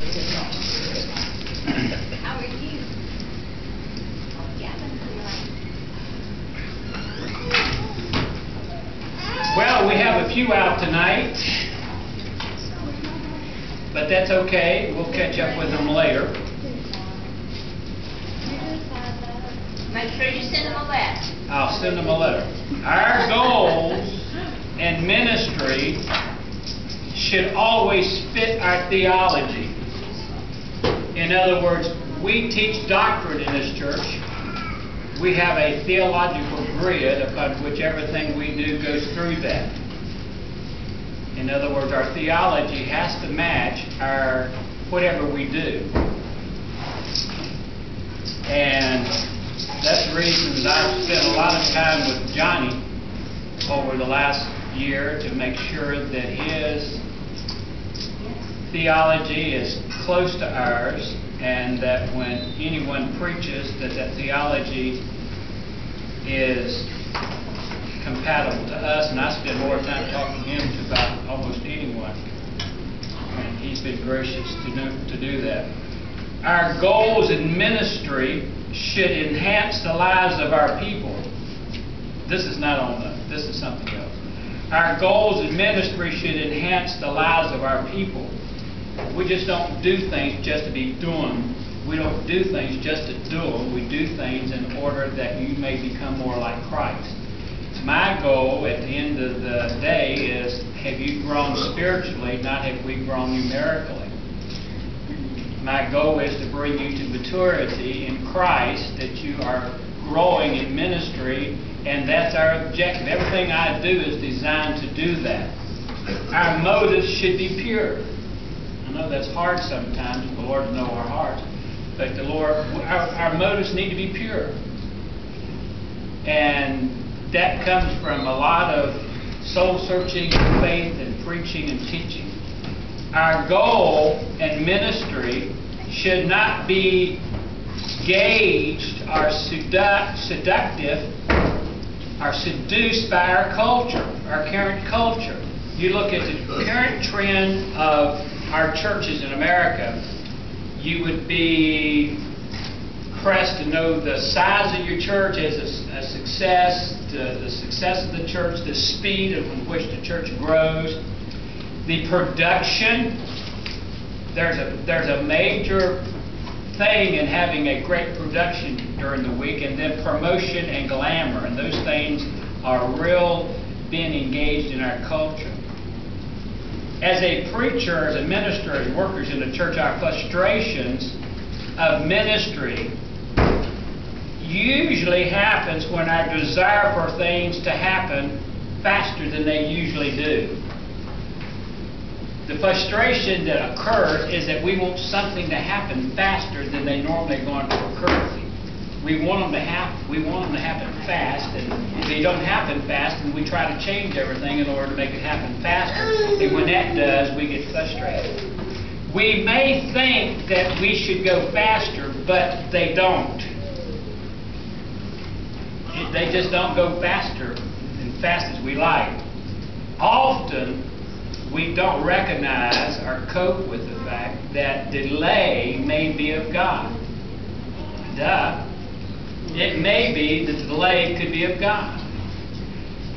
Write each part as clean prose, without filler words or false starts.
How are you? Well, we have a few out tonight, but that's okay. We'll catch up with them later. Make sure you send them a letter. I'll send them a letter. Our goals in ministry should always fit our theology. In other words, we teach doctrine in this church. We have a theological grid upon which everything we do goes through that. In other words, our theology has to match our whatever we do. And that's the reason that I've spent a lot of time with Johnny over the last year to make sure that his theology is close to ours, and that when anyone preaches, that theology is compatible to us. And I spend more time talking to him about almost anyone, and he's been gracious to do that. Our goals in ministry should enhance the lives of our people. This is not on this is something else. Our goals in ministry should enhance the lives of our people. We just don't do things just to be doing. We don't do things just to do them. We do things in order that you may become more like Christ. My goal at the end of the day is, have you grown spiritually, not have we grown numerically? My goal is to bring you to maturity in Christ, that you are growing in ministry, and that's our objective. Everything I do is designed to do that. Our motives should be pure. I know that's hard sometimes. The Lord knows our hearts. But our motives need to be pure. And that comes from a lot of soul-searching, faith, and preaching and teaching. Our goal in ministry should not be gauged or seductive or seduced by our culture, our current culture. You look at the current trend of our churches in America, you would be impressed to know the size of your church as a success, the success of the church, the speed at which the church grows, the production. There's a major thing in having a great production during the week, and then promotion and glamour, and those things are real being engaged in our culture. As a preacher, as a minister, as workers in the church, our frustrations of ministry usually happens when our desire for things to happen faster than they usually do. The frustration that occurs is that we want something to happen faster than they normally are going to occur. We want them to happen fast, and if they don't happen fast, then we try to change everything in order to make it happen faster. And when that does, we get frustrated. We may think that we should go faster, but they don't. They just don't go faster and fast as we like. Often, we don't recognize or cope with the fact that delay may be of God. Duh. It may be that the delay could be of God.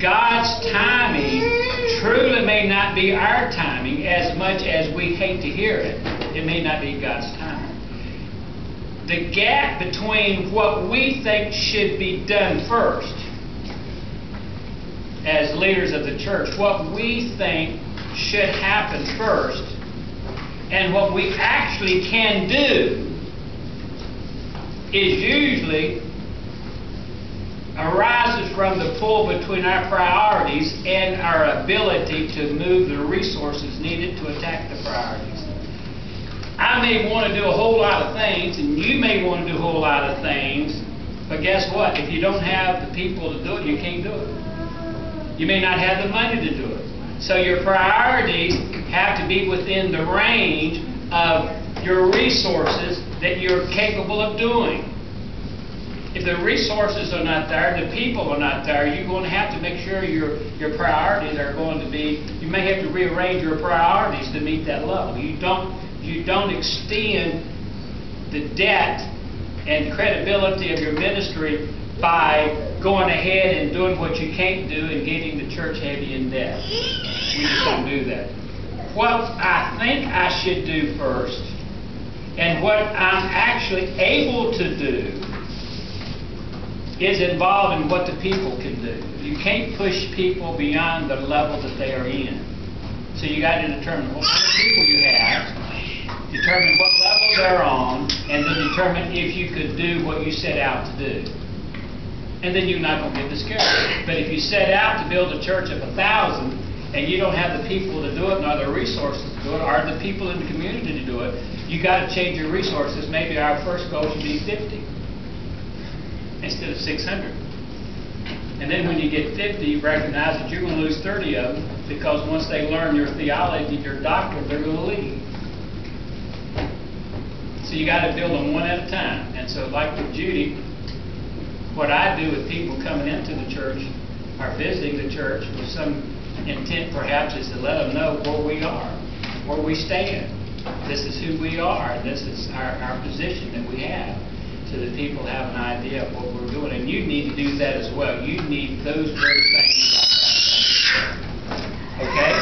God's timing truly may not be our timing, as much as we hate to hear it. It may not be God's timing. The gap between what we think should be done first, as leaders of the church, what we think should happen first, and what we actually can do, is usually arises from the pull between our priorities and our ability to move the resources needed to attack the priorities. I may want to do a whole lot of things, and you may want to do a whole lot of things, but guess what? If you don't have the people to do it, you can't do it. You may not have the money to do it. So your priorities have to be within the range of your resources that you're capable of doing. If the resources are not there, the people are not there, you're going to have to make sure your priorities are going to be, you may have to rearrange your priorities to meet that level. You don't you don't extend the debt and credibility of your ministry by going ahead and doing what you can't do and getting the church heavy in debt. We just don't do that. What I think I should do first, and what I'm actually able to do, is involved in what the people can do. You can't push people beyond the level that they are in. So you got to determine what kind of people you have, determine what level they're on, and then determine if you could do what you set out to do. And then you're not going to get discouraged. But if you set out to build a church of 1,000 and you don't have the people to do it, nor the resources to do it, or the people in the community to do it, you got to change your resources. Maybe our first goal should be 50 instead of 600. And then when you get 50, you recognize that you're going to lose 30 of them, because once they learn your theology, your doctrine, they're going to leave. So you got to build them one at a time. And so, like with Judy, what I do with people coming into the church or visiting the church with some intent perhaps is to let them know where we are, where we stand. This is who we are. This is our position that we have, so that people have an idea of what we're doing. And you need to do that as well. You need those very things. Okay?